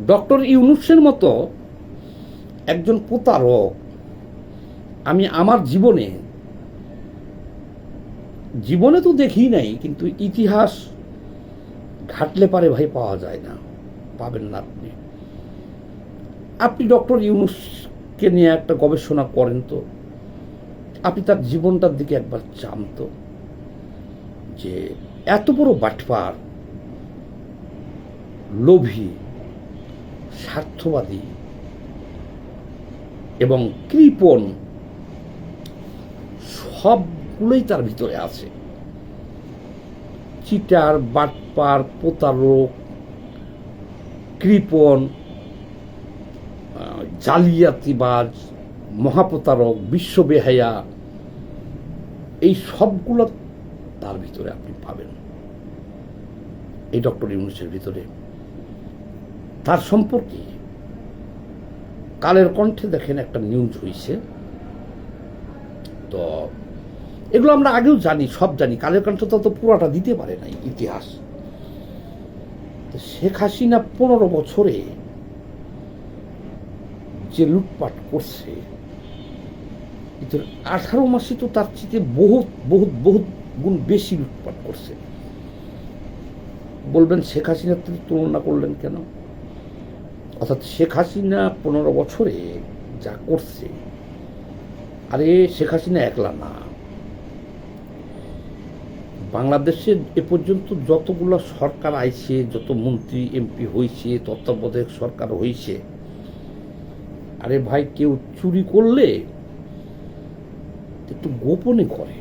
Doctor ইউনূসের মতো একজন প্রতারক আমি আমার জীবনে তো দেখি নাই, কিন্তু ইতিহাস ঘাটলে পারে ভাই পাওয়া যায় না, পাবেন না আপনি ডক্টর ইউনূসকে নিয়ে একটা গবেষণা করেন তো, আপনি তার জীবনটার দিকে একবার চান তো, যে এত বড় বাটপার, লোভী, স্বার্থবাদী এবং কৃপণ সবগুলোই তার ভিতরে আছে। চিটার, বাটপার, প্রতারক, কৃপণ, জালিয়াতিবাজ, মহাপ্রতারক, বিশ্ববেহায়া, এই সবগুলো তার ভিতরে আপনি পাবেন এই ডক্টর ইউনূসের ভিতরে। তার সম্পর্কে কালের কণ্ঠে দেখেন একটা নিউজ হয়েছে, তো এগুলো আমরা আগেও জানি, সব জানি, কালের কণ্ঠ তো পুরোটা দিতে পারে নাই ইতিহাস। শেখ হাসিনা 15 বছরে যে লুটপাট করছে, 18 মাসে তো তার চেয়ে বহুত বহুত বহুত গুণ বেশি লুটপাট করছে। বলবেন শেখ হাসিনার থেকে তুলনা করলেন কেন? অর্থাৎ শেখ হাসিনা 15 বছরে যা করছে, আরে শেখ হাসিনা একলা না, বাংলাদেশে এ পর্যন্ত যতগুলো সরকার আইছে, যত মন্ত্রী এমপি হয়েছে, তত্ত্বাবধায়ক সরকার হয়েছে, আরে ভাই কেউ চুরি করলে একটু গোপনে করে,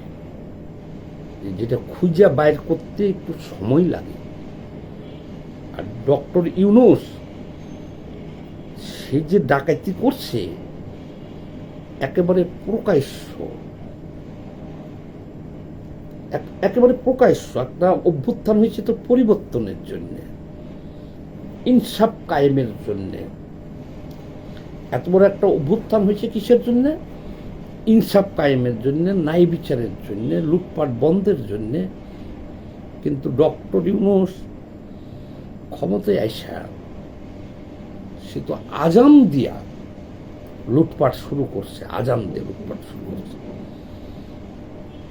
যেটা খুঁজা বাইর করতে একটু সময় লাগে। আর ডক্টর ইউনূস সে যে ডাকাতি করছে একেবারে প্রকাশ্য, একেবারে প্রকাশ্য। একটা অভ্যুত্থান হয়েছে তো পরিবর্তনের জন্য, ইনসাফ কায়েমের জন্য। এত বড় একটা অভ্যুত্থান হয়েছে কিসের জন্য? ইনসাফ কায়েমের জন্য, ন্যায় বিচারের জন্য, লুটপাট বন্ধের জন্য। কিন্তু ডক্টর ইউনূস ক্ষমতায় আইসা সে তো আজান দিয়া লুটপাট শুরু করছে, আজান দিয়ে লুটপাট শুরু করছে।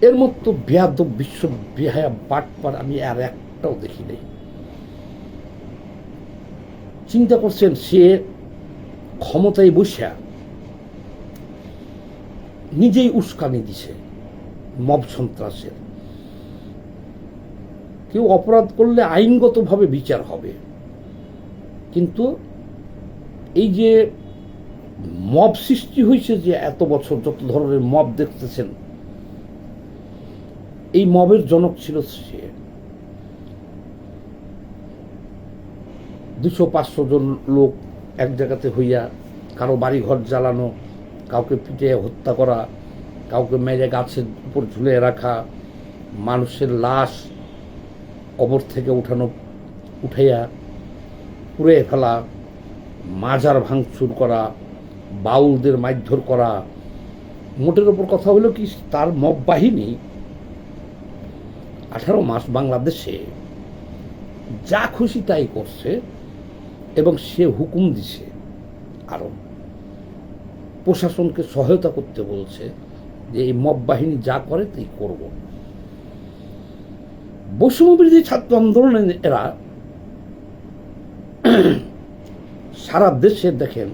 এর মতো বেয়াদব, বিশ্ব বেহায়া, বাটপার আমি আর একটাও দেখি নাই। চিন্তা করছেন, সে ক্ষমতায় বসে নিজেই উস্কানি দিছে মব সন্ত্রাসের। কেউ অপরাধ করলে আইনগতভাবে বিচার হবে, কিন্তু এই যে মব সৃষ্টি হয়েছে, যে এত বছর যত ধরনের মব দেখতেছেন, এই মবের জনক ছিল সে। 200-500 জন লোক এক জায়গাতে হইয়া কারো বাড়ি ঘর জ্বালানো, কাউকে পিটিয়ে হত্যা করা, কাউকে মেরে গাছের উপর ঝুলে রাখা, মানুষের লাশ কবর থেকে উঠাইয়া পুড়ে ফেলা, মাজার ভাঙচুর করা, বাউলদের মারধর করা। মোটের ওপর কথা হলো কি, তার মব বাহিনী 18 মাস বাংলাদেশে যা খুশি তাই করছে, এবং সে হুকুম দিছে আরো প্রশাসনকে সহায়তা করতে বলছে যে এই মব বাহিনী যা করে তাই করব। বৈষম্যবিরোধী ছাত্র আন্দোলনে এরা সারা দেশে দেখেন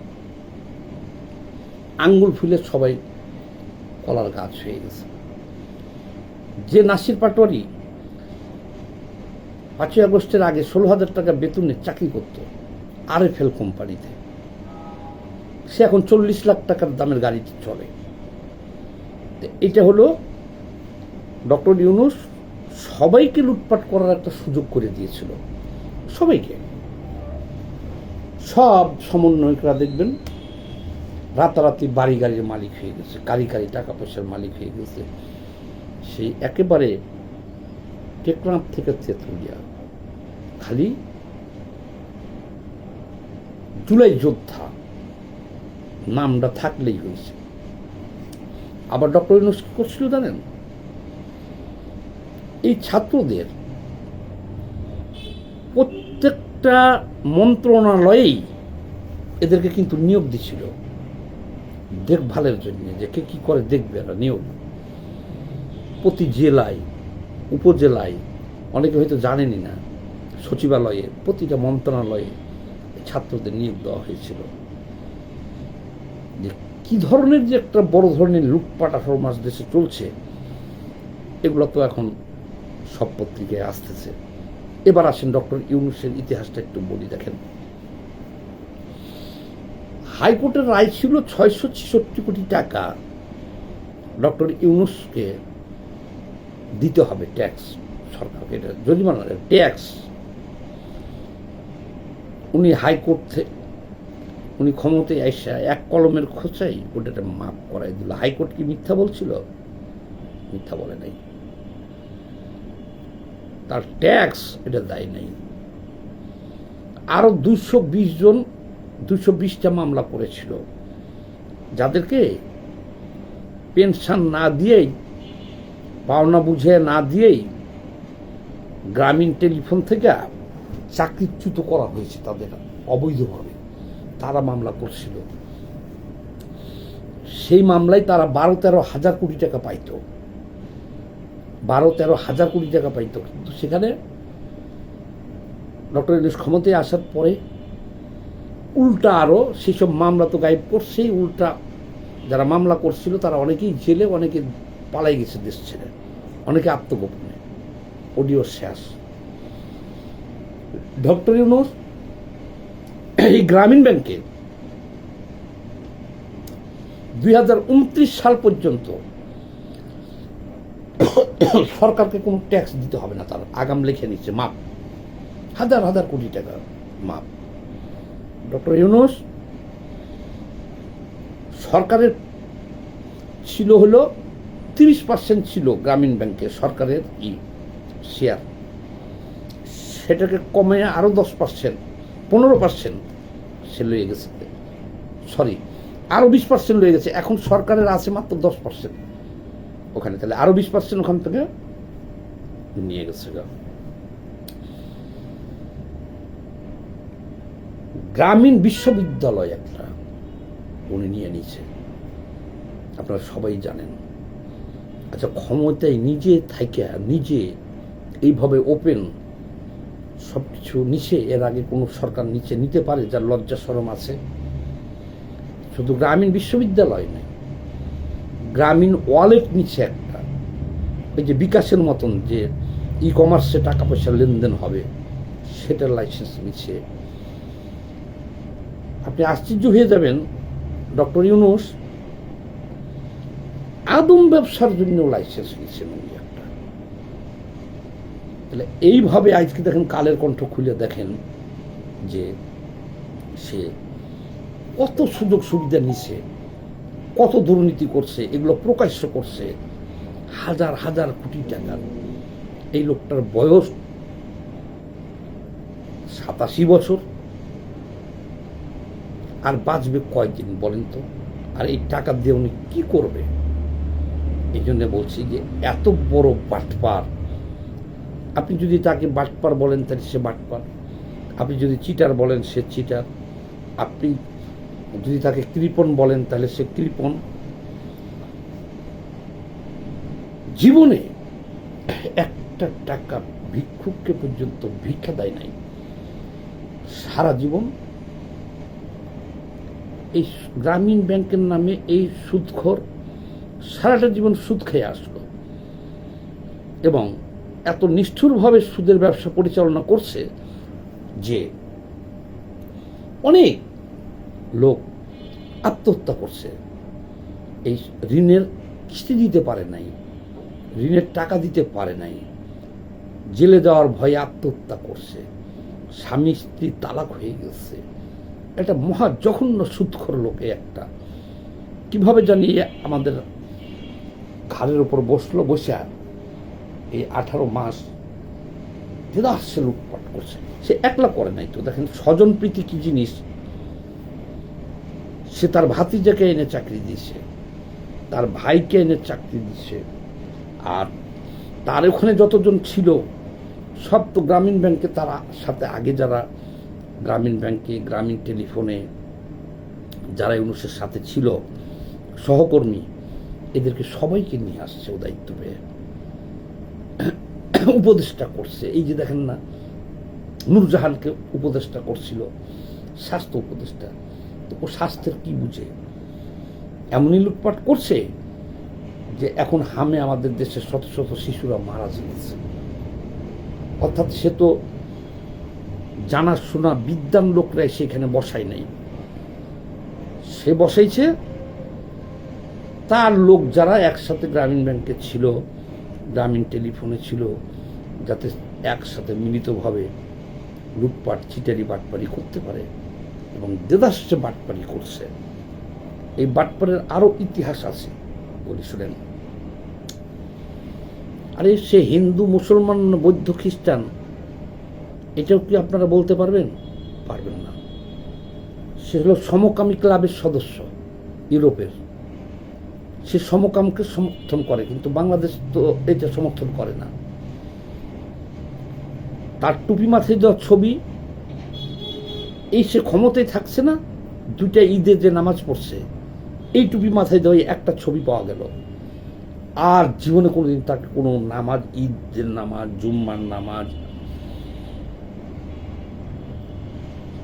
আঙ্গুল ফুলে সবাই কলার গাছ হয়ে গেছে। যে নাসির পাটোয়ারি 5ই আগস্টের আগে 16,000 টাকা বেতনে চাকরি করত RFL কোম্পানিতে, সে এখন 40 লাখ টাকার দামের গাড়িতে চলে। এটা হলো ডক্টর ইউনূস সবাইকে লুটপাট করার একটা সুযোগ করে দিয়েছিল, সবাইকে। সব সমন্বয়করা দেখবেন রাতারাতি বাড়ি গাড়ির মালিক হয়ে গেছে, কারি কারি টাকা পয়সার মালিক হয়ে গেছে। সেই একেবারে টেকনাফ থেকে তেঁতুলিয়া, খালি জুলাই যোদ্ধা নামটা থাকলেই হয়েছে। আবার ডক্টর ইউনূস কি করছিল জানেন? এই ছাত্রদের প্রত্যেকটা মন্ত্রণালয়েই এদেরকে কিন্তু নিয়োগ দিছিল দেখভালের জন্য, যে কে কী করে দেখবে এরা, নিয়োগ প্রতি জেলায় উপজেলায়, অনেকে হয়তো জানেনই না, সচিবালয়ে প্রতিটা মন্ত্রণালয়ে ছাত্রদের নিয়োগ দেওয়া হয়েছিল। যে কী ধরনের যে একটা বড় ধরনের লুটপাট 18 মাস দেশে চলছে, এগুলো তো এখন সব পত্রিকায় আসতেছে। এবার আসেন ডক্টর ইউনূসের ইতিহাসটা একটু বলি। দেখেন, হাইকোর্টের রায় ছিল 666 কোটি টাকা ডক্টর ইউনূসকে দিতে হবে ট্যাক্স, সরকারকে, এটা জরিমানা ট্যাক্স। উনি হাইকোর্ট উনি ক্ষমতায় আইসা এক কলমের খোঁচাই ওটা মাফ করাই দিল। হাইকোর্ট কি মিথ্যা বলছিল? মিথ্যা বলে নাই, তার ট্যাক্স এটা দেয় নাই। আরো 220টা মামলা করেছিল, যাদেরকে পেনশন না দিয়েই, পাওনা বুঝে না দিয়েই গ্রামীণ টেলিফোন থেকে চাকরিচ্যুত করা হয়েছে তাদের অবৈধভাবে, তারা মামলা করছিল। সেই মামলায় তারা 12-13 হাজার কোটি টাকা পাইত, 12-13 হাজার কোটি টাকা পাইত। কিন্তু সেখানে ডক্টর ইউনূস ক্ষমতায় আসার পরে উল্টা আরও সেসব মামলা তো গায়েব করছেই, উল্টা যারা মামলা করছিল তারা অনেকেই জেলে, অনেকে পালাই গেছে দেশ ছেড়ে, অনেকে আত্মগোপনে, অডিও শেষ। ডক্টর ইউনূস এই গ্রামীণ ব্যাংকে 2029 সাল পর্যন্ত সরকারকে কোনো ট্যাক্স দিতে হবে না, তার আগাম লিখে নিচ্ছে, মাপ, হাজার হাজার কোটি টাকা মাপ। ডক্টর ইউনূস সরকারের ছিল হলো 30% ছিল গ্রামীণ ব্যাংকে সরকারের শেয়ার, সেটাকে কমে আরো 10%, 15% সে লয়ে গেছে, সরি আরো 20% লয়ে গেছে। এখন সরকারের আছে মাত্র 10% ওখানে, তাহলে আরো 20% ওখান থেকে নিয়ে গেছে। গ্রামীণ বিশ্ববিদ্যালয় একটা উনি নিয়ে নিয়েছে, আপনারা সবাই জানেন। আচ্ছা, ক্ষমতায় নিজে থাইকা নিজে এইভাবে ওপেন সব কিছু নিচে, এর আগে কোনো সরকার নিচে নিতে পারে যার লজ্জা শরম আছে? শুধু গ্রামীণ বিশ্ববিদ্যালয় নয়, গ্রামীণ ওয়ালেট নিচে একটা, এই যে বিকাশের মতন যে ই কমার্সে টাকা পয়সা লেনদেন হবে, সেটার লাইসেন্স নিচ্ছে। আপনি আশ্চর্য হয়ে যাবেন, ডক্টর ইউনূস আদম ব্যবসার জন্য লাইসেন্স নিচ্ছেন উনি একটা। তাহলে এইভাবে আজকে দেখেন, কালের কণ্ঠ খুলে দেখেন যে সে কত সুযোগ সুবিধা নিছে, কত দুর্নীতি করছে, এগুলো প্রকাশ্য করছে, হাজার হাজার কোটি টাকার। এই লোকটার বয়স 87 বছর, আর বাঁচবে কয়দিন বলেন তো? আর এই টাকা দিয়ে উনি কি করবে? এই জন্য বলছি যে এত বড় বাটপার, আপনি যদি তাকে বাটপার বলেন তাহলে সে বাটপার, আপনি যদি চিটার বলেন সে চিটার, আপনি যদি তাকে কৃপণ বলেন তাহলে সে কৃপণ। জীবনে একটা টাকা ভিক্ষুককে পর্যন্ত ভিক্ষা দেয় নাই, সারা জীবন এই গ্রামীণ ব্যাংকের নামে এই সুদখোর সারাটা জীবন সুদ খেয়ে আসলো, এবং এত নিষ্ঠুরভাবে সুদের ব্যবসা পরিচালনা করছে যে অনেক লোক আত্মহত্যা করছে। এই ঋণের কিস্তি দিতে পারে নাই, ঋণের টাকা দিতে পারে নাই, জেলে যাওয়ার ভয়ে আত্মহত্যা করছে, স্বামী স্ত্রী তালাক হয়ে গেছে। এটা মহা জঘন্য সুদখোর লোকে একটা, কিভাবে জানিয়ে আমাদের ঘাড়ের উপর বসলো, বসে এই 18 মাস সে লুটপাট করছে। সে একলা করে নাই তো, দেখেন স্বজন প্রীতি কি জিনিস। সে তার ভাতিজাকে এনে চাকরি দিয়েছে, তার ভাইকে এনে চাকরি দিচ্ছে, আর তার ওখানে যতজন ছিল সব তো গ্রামীণ ব্যাংকে, তারা সাথে আগে যারা গ্রামীণ ব্যাংকে, গ্রামীণ টেলিফোনে যারা ইউনূসের সাথে ছিল সহকর্মী, এদেরকে সবাইকে নিয়ে আসছে ও দায়িত্ব পেয়ে, উপদেষ্টা করছে। এই যে দেখেন না, নূরজাহানকে উপদেষ্টা করছিল, স্বাস্থ্য উপদেষ্টা। তো ও স্বাস্থ্যের কি বুঝে? এমনই লুটপাট করছে যে এখন হামে আমাদের দেশের শত শত শিশুরা মারা যাচ্ছে। অর্থাৎ সে তো জানাশোনা বিদ্বান লোকরাই সেখানে বসায় নাই, সে বসাইছে তার লোক যারা একসাথে গ্রামীণ ব্যাংকে ছিল, গ্রামীণ টেলিফোনে ছিল, যাতে একসাথে মিলিতভাবে লুটপাট চিটারি বাটপারি করতে পারে, এবং দেদাস্যে বাটপারি করছে। এই বাটপারের আরো ইতিহাস আছে, বলি শুনেন। আরে সে হিন্দু, মুসলমান, বৌদ্ধ, খ্রিস্টান, এটাও কি আপনারা বলতে পারবেন? পারবেন না। সে হলো সমকামী ক্লাবের সদস্য ইউরোপের। সে সমকামকে সমর্থন করে, কিন্তু বাংলাদেশ তো এটা সমর্থন করে না। তার টুপি মাথায় দেওয়া ছবি, এই সে ক্ষমতায় থাকছে না, দুইটা ঈদে যে নামাজ পড়ছে, এই টুপি মাথায় দেওয়া একটা ছবি পাওয়া গেল। আর জীবনে কোনোদিন তাকে কোনো নামাজ, ঈদের নামাজ, জুম্মার নামাজ,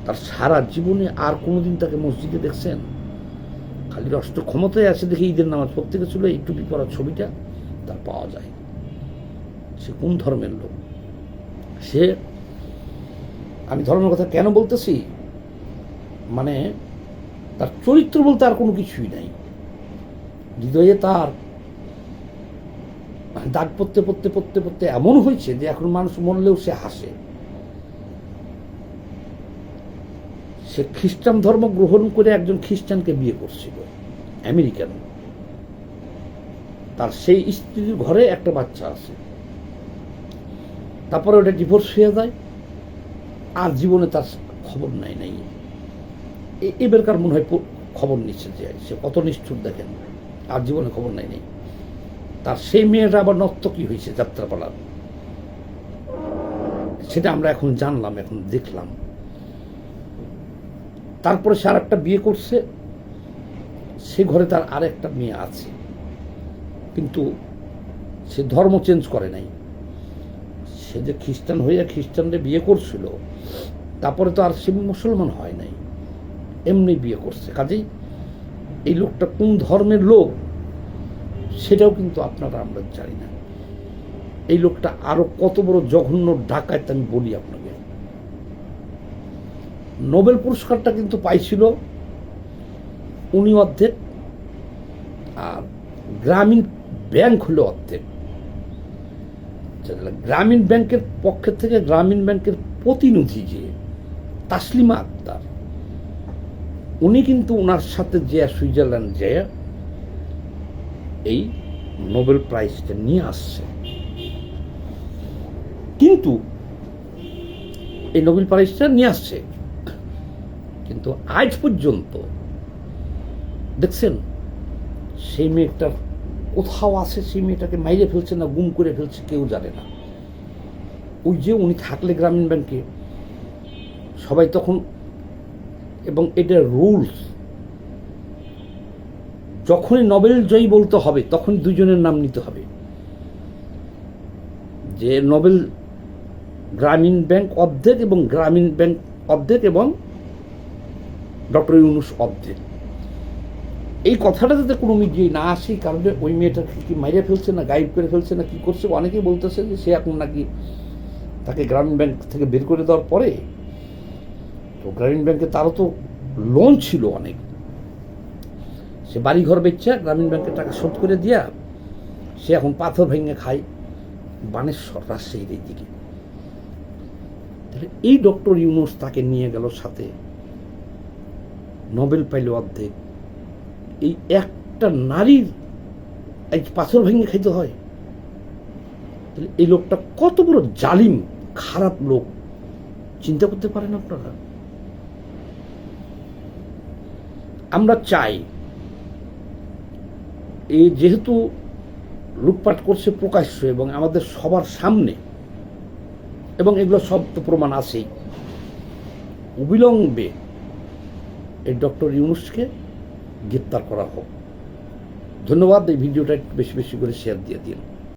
তার সারা জীবনে আর কোনোদিন তাকে মসজিদে দেখছেন? খালি রাষ্ট্র ক্ষমতায় আছে দেখে ঈদের নামাজ পড়তে গেছিল, এই টুপি পরার ছবিটা তার পাওয়া যায়। সে কোন ধর্মের লোক? সে, আমি ধর্মের কথা কেন বলতেছি, মানে তার চরিত্র বলতে আর কোনো কিছুই নাই। হৃদয়ে তার দাগ পড়তে পড়তে পড়তে পড়তে এমন হয়েছে যে এখন মানুষ মরলেও সে হাসে। সে খ্রিস্টান ধর্ম গ্রহণ করে একজন খ্রিস্টানকে বিয়ে করছিল, আমেরিকান। তার সেই স্ত্রীর ঘরে একটা বাচ্চা আছে, তারপরে ওটা ডিভোর্স হয়ে যায়, আর জীবনে তার খবর নাই। এবারকার মনে হয় খবর নিচ্ছে যে সে কত নিষ্ঠুর দেখেন, আর জীবনে খবর নাই। তার সেই মেয়েটা আবার নর্তকী হয়েছে যাত্রাপালার, সেটা আমরা এখন জানলাম, এখন দেখলাম। তারপরে সে আর একটা বিয়ে করছে, সে ঘরে তার আর একটা মেয়ে আছে, কিন্তু সে ধর্ম চেঞ্জ করে নাই। সে যে খ্রিস্টান হয়ে খ্রিস্টানদের বিয়ে করছিল, তারপরে তো আর সে মুসলমান হয় নাই, এমনি বিয়ে করছে। কাজেই এই লোকটা কোন ধর্মের লোক সেটাও কিন্তু আপনারা আমরা জানি না। এই লোকটা আরো কত বড় জঘন্য ডাকাত আমি বলি আপনাকে। নোবেল পুরস্কারটা কিন্তু পাইছিল উনি অর্ধেক, আর গ্রামীণ ব্যাংক হলো অর্ধেক। গ্রামীণ ব্যাংকের পক্ষের থেকে গ্রামীণ ব্যাংকের প্রতিনিধি যে তাসলিমা আক্তার, উনি কিন্তু ওনার সাথে যে সুইজারল্যান্ড যে এই নোবেল প্রাইজটা নিয়ে আসছে। কিন্তু এই নোবেল প্রাইজটা নিয়ে আসছে, কিন্তু আজ পর্যন্ত দেখছেন সেই মেয়েটার কোথাও আছে, সেই মেয়েটাকে মাইরে ফেলছে না গুম করে ফেলছে কেউ জানে না। ওই যে উনি থাকলে গ্রামীণ ব্যাংকে সবাই তখন, এবং এটা রুলস, যখনই নোবেল জয়ী বলতে হবে তখন দুজনের নাম নিতে হবে, যে নোবেল গ্রামীণ ব্যাংক অর্ধেক এবং গ্রামীণ ব্যাংক অর্ধেক এবং ডক্টর ইউনূস অর্ধেক। এই কথাটা যাতে কোনো মিডিয়ায় না আসে, কারণে ওই মেয়েটা কি মাইরে ফেলছে না গায়েব করে ফেলছে না কি করছে, অনেকেই বলতেছে যে সে এখন নাকি তাকে গ্রামীণ ব্যাংক থেকে বের করে দেওয়ার পরে, তো গ্রামীণ ব্যাংকে তারও তো লোন ছিল অনেক, সে বাড়িঘর বেচছে গ্রামীণ ব্যাংকের টাকা শোধ করে দিয়া সে এখন পাথর ভেঙে খায় বানেশ্বর, রাজশাহীর এই দিকে। তাহলে এই ডক্টর ইউনূস তাকে নিয়ে গেল সাথে, নোবেল পাইল অর্ধেক। এই একটা নারীর এই পাথর ভেঙে খাইতে হয়? তাহলে এই লোকটা কত বড় জালিম খারাপ লোক চিন্তা করতে পারেন আপনারা? আমরা চাই এই যেহেতু লুটপাট করছে প্রকাশ্য এবং আমাদের সবার সামনে, এবং এগুলো সব তো প্রমাণ আছেই, অবিলম্বে এই ডক্টর ইউনূসকে গ্রেপ্তার করা হোক। ধন্যবাদ। এই ভিডিওটা একটু বেশি বেশি করে শেয়ার দিয়ে দিন।